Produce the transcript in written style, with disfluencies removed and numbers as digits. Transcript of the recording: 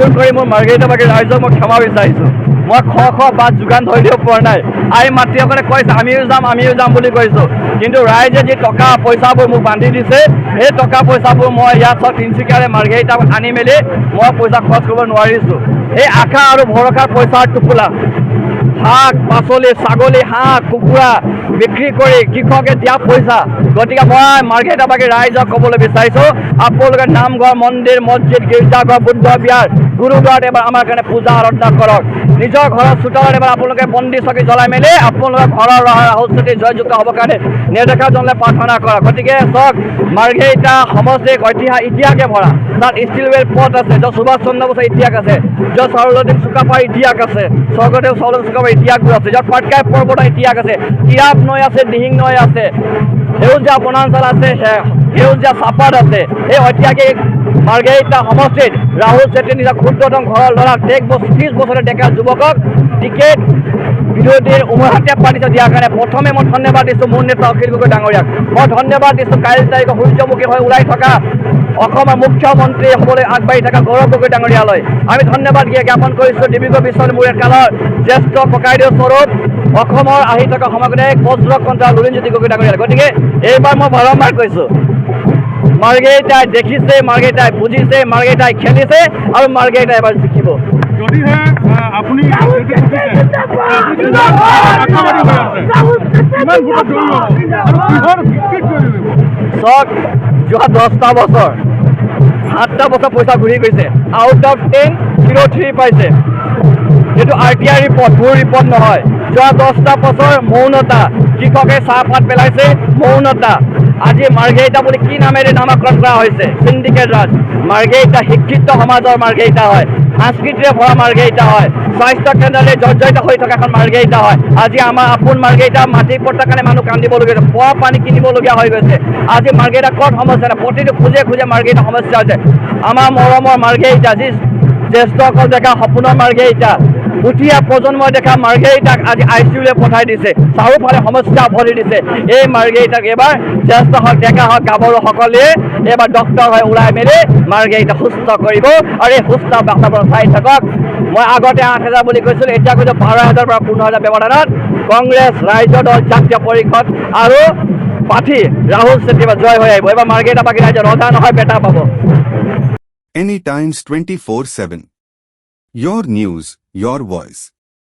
জোৰ কৰি মোৰ মাৰ্ঘেৰিটাবাসী ৰাইজক মই ক্ষমা বিচাৰিছোঁ। মই বাট যোগান ধৰি দিব পৰা নাই। আই মাতৃসকলে কৈছে আমিও যাম বুলি কৈছোঁ, কিন্তু ৰাইজে যি টকা পইচাবোৰ মোক বান্ধি দিছে, সেই টকা পইচাবোৰ মই ইয়াত তিনিচুকীয়াৰে মাৰ্ঘেৰিটা আনি মেলি মই পইচা খৰচ কৰিব নোৱাৰিছোঁ। এই আশা আৰু ভৰসাৰ পইচাৰ টোপোলা শাক পাচলি ছাগলী হাঁহ কুকুৰা বিক্ৰী কৰি কৃষকে দিয়া পইচা। গতিকে মই মাৰ্ঘেৰিটাবাসী ৰাইজক ক'বলৈ বিচাৰিছোঁ, আপোনালোকে নামঘৰ মন্দিৰ মছজিদ গীৰ্জাঘৰ বুদ্ধ বিহাৰ গুৰুদ্বাৰত এবাৰ আমাৰ কাৰণে পূজা আৰাধনা কৰক। নিজৰ ঘৰৰ চোতালত এবাৰ আপোনালোকে বন্দি চকী জ্বলাই মেলি আপোনালোকৰ ঘৰৰ ৰাহুল চেত্ৰী জয়যুক্ত হ'বৰ কাৰণে নেদেখা জনলৈ প্ৰাৰ্থনা কৰক। গতিকে চাওক, মাৰ্ঘেৰিটা সমষ্টিৰ ইতিহাসে ভৰা। তাত ষ্টিলৱেল পথ আছে, য'ত সুভাষ চন্দ্ৰ বসুৰ ইতিহাস আছে, য'ত সৰস্বতী চুকাফাৰ ইতিহাস আছে, স্বৰ্গদেউ সৰস্বতী চুকাফাৰ ইতিহাসবোৰ আছে, য'ত পাটকাই পৰ্বতৰ ইতিহাস আছে, তিৰাপ নৈ আছে, দিহিং নৈ আছে, সেউজীয়া বনাঞ্চল আছে, সেউজীয়া চাহপাত আছে। এই ঐতিহাসিক মাৰ্ঘেৰিটা সমষ্টিত ৰাহুল চেত্ৰী নিজৰ ক্ষুদ্ৰতম ঘৰৰ ল'ৰাক 30 বছৰৰ ডেকা যুৱকক টিকেট বিৰোধীৰ উমৈহতীয়া পাতিছে দিয়াৰ কাৰণে প্ৰথমে মই ধন্যবাদ দিছোঁ মোৰ নেতা অখিল গগৈ ডাঙৰীয়াক। মই ধন্যবাদ দিছোঁ কাইলৈ তাৰিখে সূৰ্যমুখী হৈ ওলাই থকা অসমৰ মুখ্যমন্ত্ৰী হ'বলৈ আগবাঢ়ি থকা গৌৰৱ গগৈ ডাঙৰীয়ালৈ আমি ধন্যবাদ জ্ঞাপন কৰিছোঁ। ডিব্ৰুগড় বিশ্ববিদ্যালয় কালৰ জ্যেষ্ঠ ককাইদেউ স্বৰূপ অসমৰ আহি থকা সমাগতিক বজ্ৰকণ্ঠ লুৰিণজ্যোতি গগৈ ডাঙৰীয়ালৈ। গতিকে এইবাৰ মই বাৰম্বাৰ কৈছোঁ, মাৰ্ঘেৰিটাই দেখিছে, মাৰ্ঘেৰিটাই বুজিছে, মাৰ্ঘেৰিটাই খেলিছে আৰু মাৰ্ঘেৰিটাই এবাৰ জিকিব। যদিহে আপুনি চাওক, যোৱা 10টা বছৰ 7টা বছৰ পইচা ঘূৰি গৈছে। আউট অফ 10 03 পাইছে। এইটো RTI ৰিপৰ্ট, মোৰ ৰিপৰ্ট নহয়। যোৱা 10টা বছৰ মৌনতা, কৃষকে চাহপাত পেলাইছে, মৌনতা। আজি মাৰ্ঘেৰিটা বুলি কি নামেৰে নামাকৰণ কৰা হৈছে? চিণ্ডিকেট ৰাজ। মাৰ্ঘেৰিটা শিক্ষিত সমাজৰ মাৰ্ঘেৰিটা হয়, সংস্কৃতিৰে ভৰা মাৰ্ঘেৰিটা হয়, স্বাস্থ্য কেন্দ্ৰলৈ জৰ্জৰিত হৈ থকা এখন মাৰ্ঘেৰিটা হয়। আজি আমাৰ আপোন মাৰ্ঘেৰিটা মাটিৰ পট্টাৰ কাৰণে মানুহ কান্দিবলগীয়া হৈছে, খোৱা পানী কিনিবলগীয়া হৈ গৈছে। আজি মাৰ্ঘেৰিটা ক'ত সমস্যা নাই, প্ৰতিটো খোজে মাৰ্ঘেৰিটা সমস্যা হৈছে। আমাৰ মৰমৰ মাৰ্ঘেৰিটা, যি জ্যেষ্ঠসকল দেখা সপোনৰ মাৰ্ঘেৰিটা, উঠি প্ৰজন্মই দেখা মাৰ্ঘেৰিটাক আজি ICUলৈ পঠাই দিছে, চাৰিওফালে সমস্যা ভৰি দিছে। এই মাৰ্ঘেৰিটাক এইবাৰ জ্যেষ্ঠ হওক ডেকা হওক গাভৰুসকলে এইবাৰ ডক্তৰ হৈ ওলাই মেলি মাৰ্ঘেৰিটা সুস্থ কৰিব আৰু এই সুস্থ বাতাবৰণ চাই থাকক। মই আগতে 8,000 বুলি কৈছিলোঁ, এতিয়া কৈছোঁ 12,000 পৰা 15,000 ব্যৱধানত কংগ্ৰেছ ৰাজ্য দল জাতীয় পৰিষদ আৰু প্ৰাৰ্থী ৰাহুল চেত্ৰী জয় হৈ আহিব। এইবাৰ মাৰ্ঘেৰিটাবাসী ৰাইজৰ ৰজা নহয় বেটা পাব। Any Times 24/7. Your news, your voice.